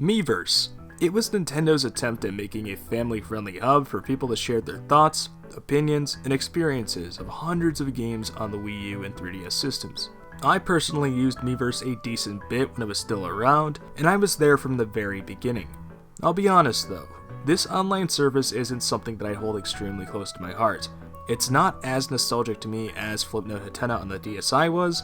Miiverse. It was Nintendo's attempt at making a family-friendly hub for people to share their thoughts, opinions, and experiences of hundreds of games on the Wii U and 3DS systems. I personally used Miiverse a decent bit when it was still around, and I was there from the very beginning. I'll be honest though, this online service isn't something that I hold extremely close to my heart. It's not as nostalgic to me as Flipnote Hatena on the DSi was,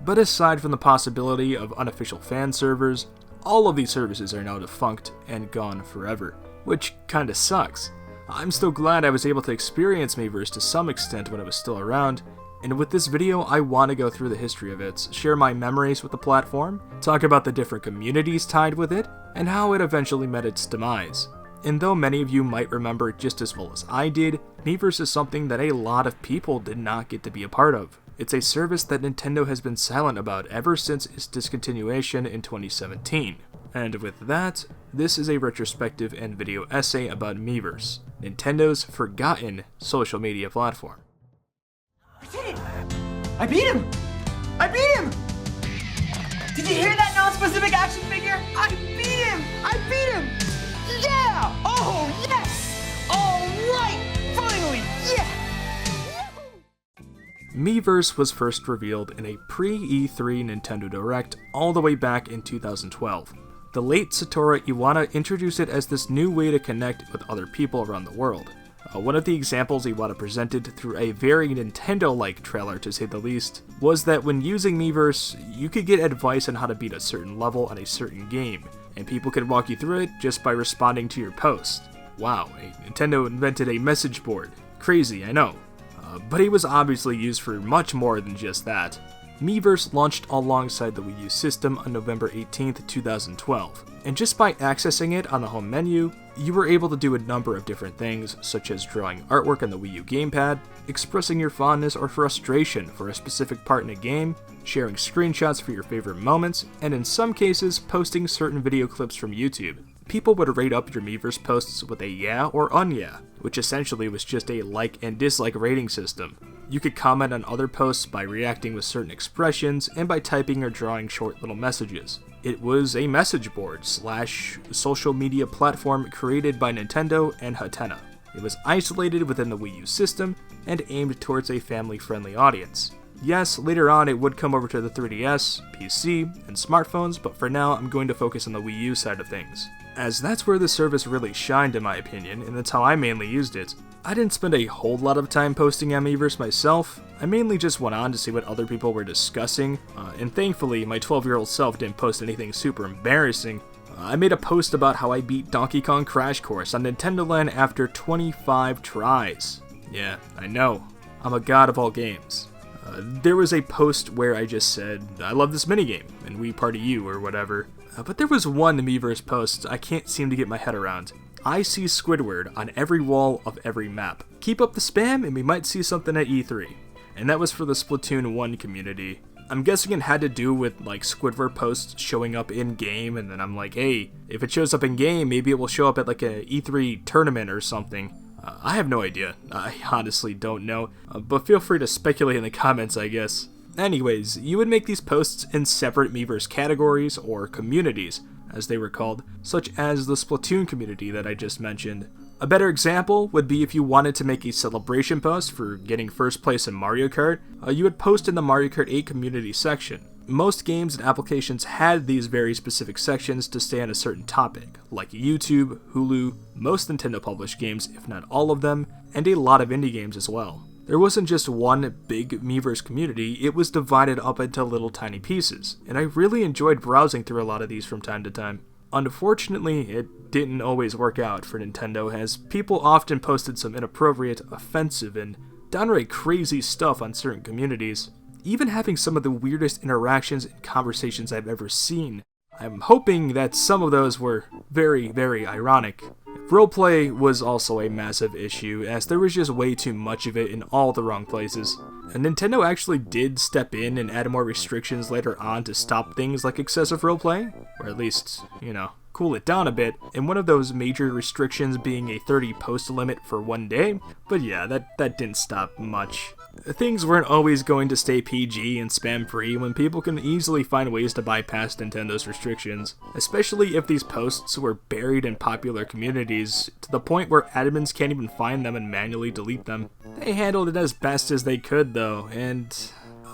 but aside from the possibility of unofficial fan servers, all of these services are now defunct and gone forever, which kinda sucks. I'm still glad I was able to experience Miiverse to some extent when it was still around, and with this video I want to go through the history of it, share my memories with the platform, talk about the different communities tied with it, and how it eventually met its demise. And though many of you might remember it just as well as I did, Miiverse is something that a lot of people did not get to be a part of. It's a service that Nintendo has been silent about ever since its discontinuation in 2017. And with that, this is a retrospective and video essay about Miiverse, Nintendo's forgotten social media platform. I did it! I beat him! I beat him! Did you hear that non-specific action figure? I beat him! I beat him! Yeah! Oh, yes! All right! Finally, yeah! Miiverse was first revealed in a pre-E3 Nintendo Direct all the way back in 2012. The late Satoru Iwata introduced it as this new way to connect with other people around the world. One of the examples Iwata presented through a very Nintendo-like trailer, to say the least, was that when using Miiverse, you could get advice on how to beat a certain level on a certain game, and people could walk you through it just by responding to your post. Wow, Nintendo invented a message board. Crazy, I know. But it was obviously used for much more than just that. Miiverse launched alongside the Wii U system on November 18th, 2012, and just by accessing it on the home menu, you were able to do a number of different things, such as drawing artwork on the Wii U gamepad, expressing your fondness or frustration for a specific part in a game, sharing screenshots for your favorite moments, and in some cases, posting certain video clips from YouTube. People would rate up your Miiverse posts with a yeah or unyeah, which essentially was just a like and dislike rating system. You could comment on other posts by reacting with certain expressions and by typing or drawing short little messages. It was a message board / social media platform created by Nintendo and Hatena. It was isolated within the Wii U system and aimed towards a family-friendly audience. Yes, later on it would come over to the 3DS, PC, and smartphones, but for now I'm going to focus on the Wii U side of things, as that's where the service really shined in my opinion, and that's how I mainly used it. I didn't spend a whole lot of time posting on Miiverse myself. I mainly just went on to see what other people were discussing, and thankfully my 12-year-old self didn't post anything super embarrassing. I made a post about how I beat Donkey Kong Crash Course on Nintendo Land after 25 tries. Yeah, I know, I'm a god of all games. There was a post where I just said, I love this minigame, and we party you, or whatever. But there was one Miiverse post I can't seem to get my head around. I see Squidward on every wall of every map. Keep up the spam and we might see something at E3. And that was for the Splatoon 1 community. I'm guessing it had to do with like Squidward posts showing up in game, and then I'm like, hey, if it shows up in game, maybe it will show up at like a E3 tournament or something. I have no idea. I honestly don't know, but feel free to speculate in the comments, I guess. Anyways, you would make these posts in separate Miiverse categories, or communities, as they were called, such as the Splatoon community that I just mentioned. A better example would be if you wanted to make a celebration post for getting first place in Mario Kart, you would post in the Mario Kart 8 community section. Most games and applications had these very specific sections to stay on a certain topic, like YouTube, Hulu, most Nintendo published games, if not all of them, and a lot of indie games as well. There wasn't just one big Miiverse community, it was divided up into little tiny pieces, and I really enjoyed browsing through a lot of these from time to time. Unfortunately, it didn't always work out for Nintendo, as people often posted some inappropriate, offensive, and downright crazy stuff on certain communities, even having some of the weirdest interactions and conversations I've ever seen. I'm hoping that some of those were very, very ironic. Roleplay was also a massive issue, as there was just way too much of it in all the wrong places. And Nintendo actually did step in and add more restrictions later on to stop things like excessive roleplay, or at least, cool it down a bit, and one of those major restrictions being a 30 post limit for one day, but yeah, that didn't stop much. Things weren't always going to stay PG and spam-free when people can easily find ways to bypass Nintendo's restrictions, especially if these posts were buried in popular communities to the point where admins can't even find them and manually delete them. They handled it as best as they could though, and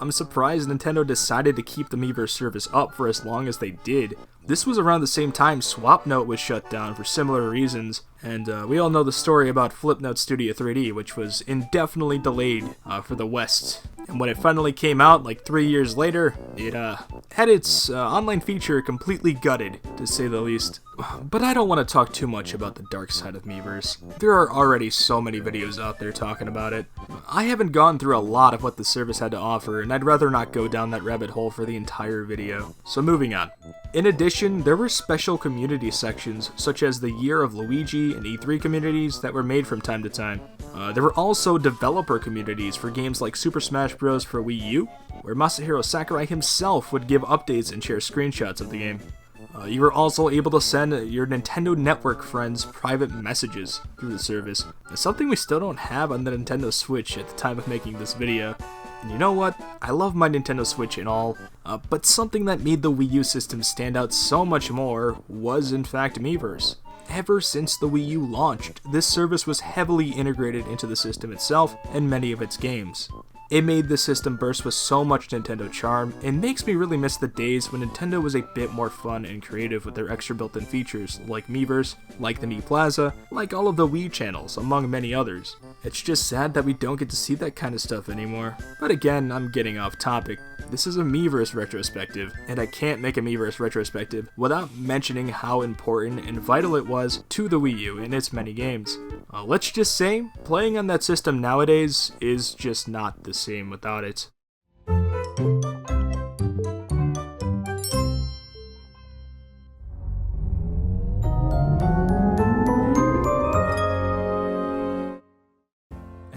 I'm surprised Nintendo decided to keep the Miiverse service up for as long as they did. This was around the same time Swapnote was shut down for similar reasons, and we all know the story about Flipnote Studio 3D, which was indefinitely delayed for the West. And when it finally came out, like 3 years later, it had its online feature completely gutted, to say the least. But I don't want to talk too much about the dark side of Miiverse. There are already so many videos out there talking about it. I haven't gone through a lot of what the service had to offer, and I'd rather not go down that rabbit hole for the entire video. So moving on. In addition, there were special community sections, such as the Year of Luigi and E3 communities that were made from time to time. There were also developer communities for games like Super Smash Bros. For Wii U, where Masahiro Sakurai himself would give updates and share screenshots of the game. You were also able to send your Nintendo Network friends private messages through the service, something we still don't have on the Nintendo Switch at the time of making this video. And you know what? I love my Nintendo Switch and all, but something that made the Wii U system stand out so much more was in fact Miiverse. Ever since the Wii U launched, this service was heavily integrated into the system itself and many of its games. It made the system burst with so much Nintendo charm, and makes me really miss the days when Nintendo was a bit more fun and creative with their extra built-in features, like Miiverse, like the Mii Plaza, like all of the Wii channels, among many others. It's just sad that we don't get to see that kind of stuff anymore. But again, I'm getting off topic. This is a Miiverse retrospective, and I can't make a Miiverse retrospective without mentioning how important and vital it was to the Wii U in its many games. Let's just say, playing on that system nowadays is just not the same without it.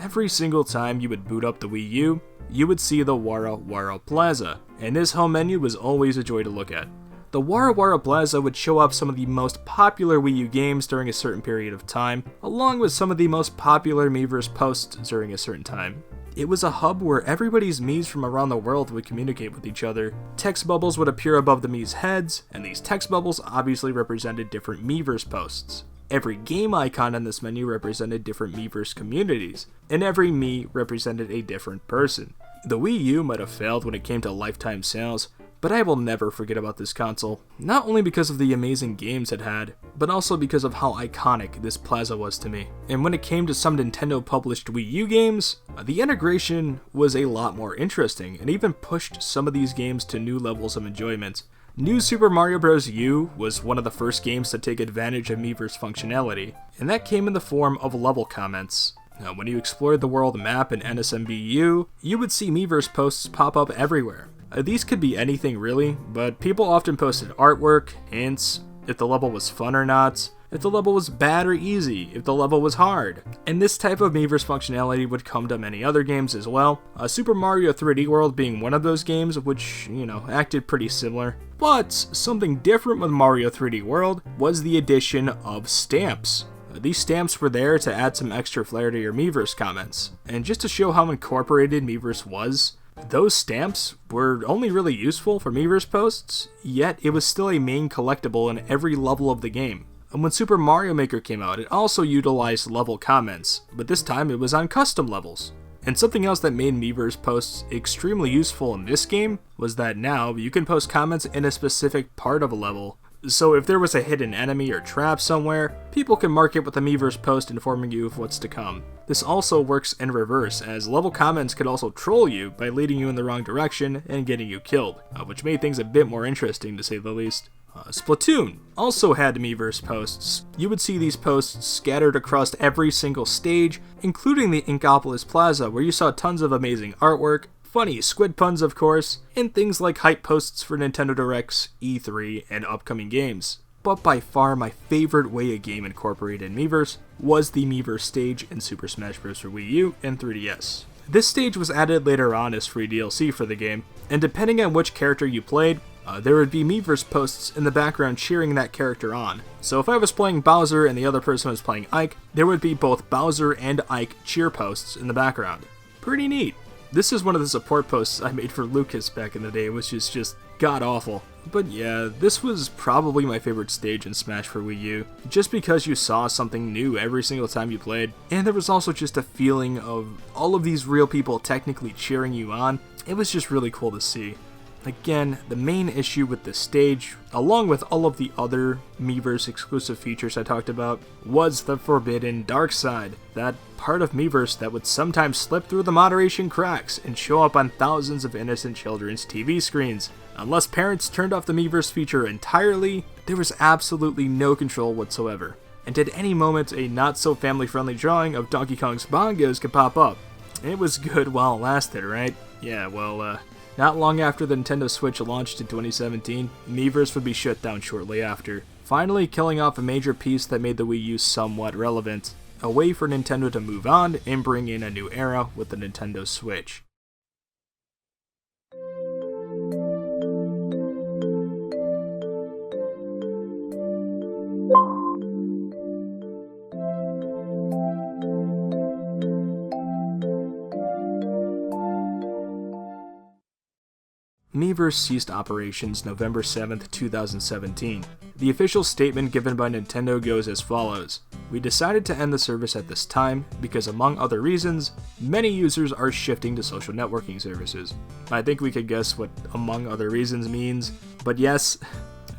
Every single time you would boot up the Wii U, you would see the Wara Wara Plaza, and this home menu was always a joy to look at. The Wara Wara Plaza would show up some of the most popular Wii U games during a certain period of time, along with some of the most popular Miiverse posts during a certain time. It was a hub where everybody's Miis from around the world would communicate with each other. Text bubbles would appear above the Mii's heads, and these text bubbles obviously represented different Miiverse posts. Every game icon on this menu represented different Miiverse communities, and every Mii represented a different person. The Wii U might have failed when it came to lifetime sales, but I will never forget about this console, not only because of the amazing games it had, but also because of how iconic this plaza was to me. And when it came to some Nintendo published Wii U games, the integration was a lot more interesting, and even pushed some of these games to new levels of enjoyment. New Super Mario Bros. U was one of the first games to take advantage of Miiverse functionality, and that came in the form of level comments. Now, when you explored the world map in NSMBU, you would see Miiverse posts pop up everywhere. These could be anything really, but people often posted artwork, hints, if the level was fun or not, if the level was bad or easy, if the level was hard. And this type of Miiverse functionality would come to many other games as well, Super Mario 3D World being one of those games which, acted pretty similar. But something different with Mario 3D World was the addition of stamps. These stamps were there to add some extra flair to your Miiverse comments, and just to show how incorporated Miiverse was, those stamps were only really useful for Miiverse posts, yet it was still a main collectible in every level of the game. And when Super Mario Maker came out, it also utilized level comments, but this time it was on custom levels. And something else that made Miiverse posts extremely useful in this game was that now you can post comments in a specific part of a level. So if there was a hidden enemy or trap somewhere, people can mark it with a Miiverse post informing you of what's to come. This also works in reverse, as level comments could also troll you by leading you in the wrong direction and getting you killed, which made things a bit more interesting to say the least. Splatoon also had Miiverse posts. You would see these posts scattered across every single stage, including the Inkopolis Plaza, where you saw tons of amazing artwork, funny squid puns of course, and things like hype posts for Nintendo Directs, E3, and upcoming games. But by far my favorite way a game incorporated Miiverse was the Miiverse stage in Super Smash Bros. For Wii U and 3DS. This stage was added later on as free DLC for the game, and depending on which character you played, there would be Miiverse posts in the background cheering that character on. So if I was playing Bowser and the other person was playing Ike, there would be both Bowser and Ike cheer posts in the background. Pretty neat. This is one of the support posts I made for Lucas back in the day, which is just god-awful. But yeah, this was probably my favorite stage in Smash for Wii U, just because you saw something new every single time you played, and there was also just a feeling of all of these real people technically cheering you on. It was just really cool to see. Again, the main issue with this stage, along with all of the other Miiverse exclusive features I talked about, was the forbidden dark side, that part of Miiverse that would sometimes slip through the moderation cracks and show up on thousands of innocent children's TV screens. Unless parents turned off the Miiverse feature entirely, there was absolutely no control whatsoever. And at any moment, a not-so-family-friendly drawing of Donkey Kong's bongos could pop up. It was good while it lasted, right? Yeah, well, not long after the Nintendo Switch launched in 2017, Miiverse would be shut down shortly after, finally killing off a major piece that made the Wii U somewhat relevant, a way for Nintendo to move on and bring in a new era with the Nintendo Switch. Miiverse ceased operations November 7th, 2017. The official statement given by Nintendo goes as follows: "We decided to end the service at this time because, among other reasons, many users are shifting to social networking services." I think we could guess what "among other reasons" means, but yes,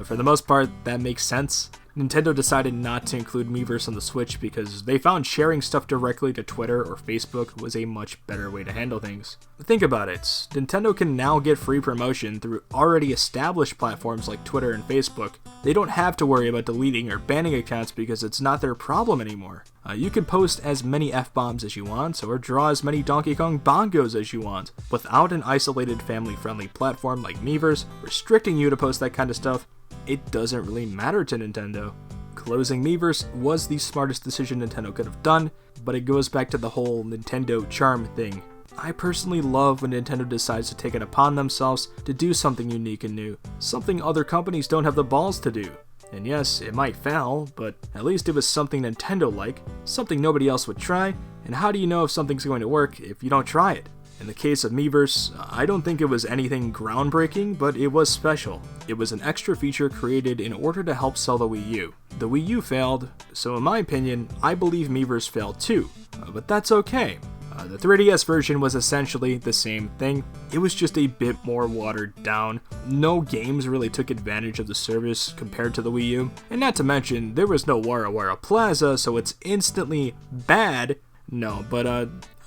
for the most part, that makes sense. Nintendo decided not to include Miiverse on the Switch because they found sharing stuff directly to Twitter or Facebook was a much better way to handle things. Think about it, Nintendo can now get free promotion through already established platforms like Twitter and Facebook. They don't have to worry about deleting or banning accounts because it's not their problem anymore. You can post as many F-bombs as you want, or draw as many Donkey Kong bongos as you want, without an isolated family-friendly platform like Miiverse restricting you to post that kind of stuff. It doesn't really matter to Nintendo. Closing Miiverse was the smartest decision Nintendo could have done, but it goes back to the whole Nintendo charm thing. I personally love when Nintendo decides to take it upon themselves to do something unique and new, something other companies don't have the balls to do. And yes, it might fail, but at least it was something Nintendo-like, something nobody else would try, and how do you know if something's going to work if you don't try it? In the case of Miiverse, I don't think it was anything groundbreaking, but it was special. It was an extra feature created in order to help sell the Wii U. The Wii U failed, so in my opinion, I believe Miiverse failed too, but that's okay. The 3DS version was essentially the same thing. It was just a bit more watered down. No games really took advantage of the service compared to the Wii U, and not to mention, there was no Wara Wara Plaza, so it's instantly bad. No, but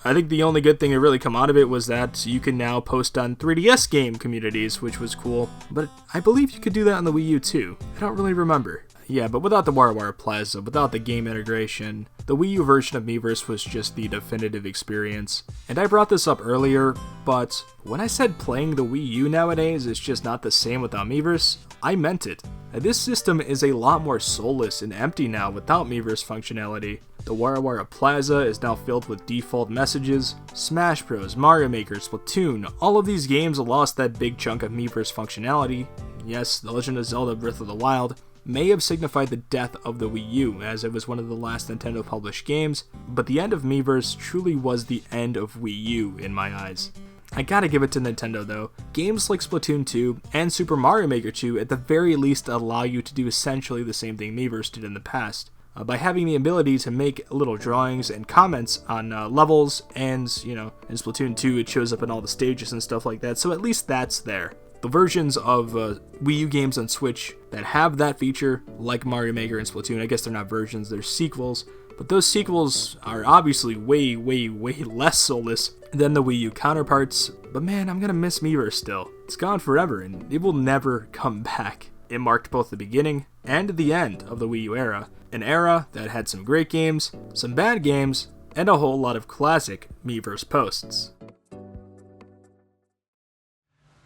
I think the only good thing to really come out of it was that you can now post on 3DS game communities, which was cool, but I believe you could do that on the Wii U too. I don't really remember. Yeah, but without the Wara Wara Plaza, without the game integration, the Wii U version of Miiverse was just the definitive experience. And I brought this up earlier, but when I said playing the Wii U nowadays is just not the same without Miiverse, I meant it. This system is a lot more soulless and empty now without Miiverse functionality. The Wara Wara Plaza is now filled with default messages. Smash Bros, Mario Maker, Splatoon, all of these games lost that big chunk of Miiverse functionality. Yes, The Legend of Zelda Breath of the Wild may have signified the death of the Wii U, as it was one of the last Nintendo published games, but the end of Miiverse truly was the end of Wii U in my eyes. I gotta give it to Nintendo though. Games like Splatoon 2 and Super Mario Maker 2 at the very least allow you to do essentially the same thing Miiverse did in the past. By having the ability to make little drawings and comments on levels, and, in Splatoon 2 it shows up in all the stages and stuff like that, so at least that's there. The versions of Wii U games on Switch that have that feature, like Mario Maker and Splatoon, I guess they're not versions, they're sequels, but those sequels are obviously way, way, way less soulless than the Wii U counterparts, but man, I'm gonna miss Miiverse still. It's gone forever, and it will never come back. It marked both the beginning and the end of the Wii U era, an era that had some great games, some bad games, and a whole lot of classic Miiverse posts.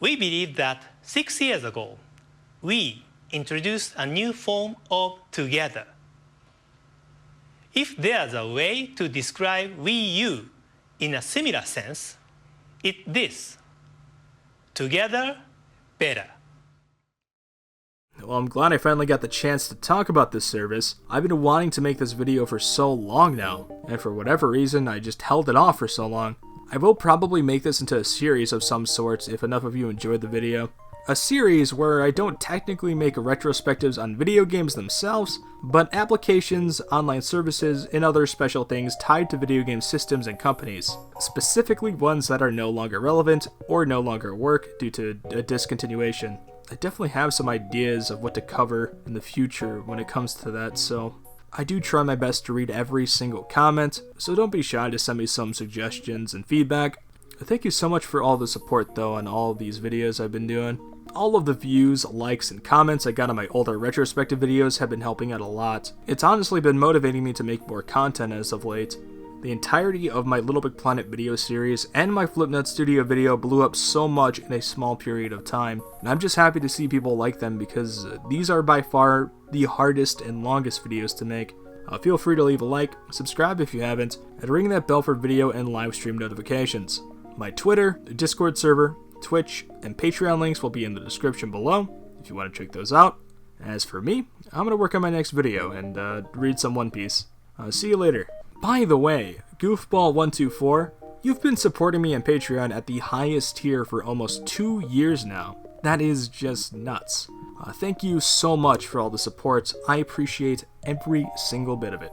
We believe that 6 years ago, we introduced a new form of together. If there's a way to describe Wii U in a similar sense, it's this: together, better. Well, I'm glad I finally got the chance to talk about this service. I've been wanting to make this video for so long now, and for whatever reason, I just held it off for so long. I will probably make this into a series of some sorts if enough of you enjoyed the video. A series where I don't technically make retrospectives on video games themselves, but applications, online services, and other special things tied to video game systems and companies, specifically ones that are no longer relevant or no longer work due to a discontinuation. I definitely have some ideas of what to cover in the future when it comes to that, so I do try my best to read every single comment, so don't be shy to send me some suggestions and feedback. Thank you so much for all the support though on all of these videos I've been doing. All of the views, likes, and comments I got on my older retrospective videos have been helping out a lot. It's honestly been motivating me to make more content as of late. The entirety of my Little Big Planet video series and my Flipnut Studio video blew up so much in a small period of time, and I'm just happy to see people like them because these are by far the hardest and longest videos to make. Feel free to leave a like, subscribe if you haven't, and ring that bell for video and live stream notifications. My Twitter, Discord server, Twitch, and Patreon links will be in the description below if you want to check those out. As for me, I'm going to work on my next video and read some One Piece. See you later. By the way, Goofball124, you've been supporting me on Patreon at the highest tier for almost 2 years now. That is just nuts. Thank you so much for all the support. I appreciate every single bit of it.